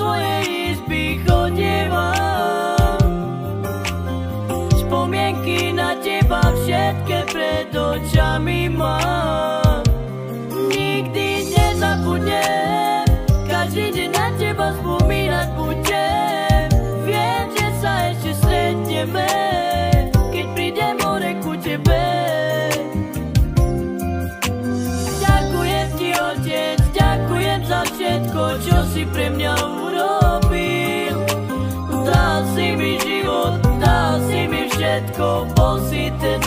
tvojej izby chodievam. Spomienky na teba všetké pred očami mám. Nikdy nezabudnem, každý deň na teba spomínať budem. Viem, že sa ešte stretneme, keď prídem o reku tebe. Ďakujem ti, Otec, ďakujem za všetko, čo si pre mňa urobil. Dal si mi život, dal si mi všetko, bol si ten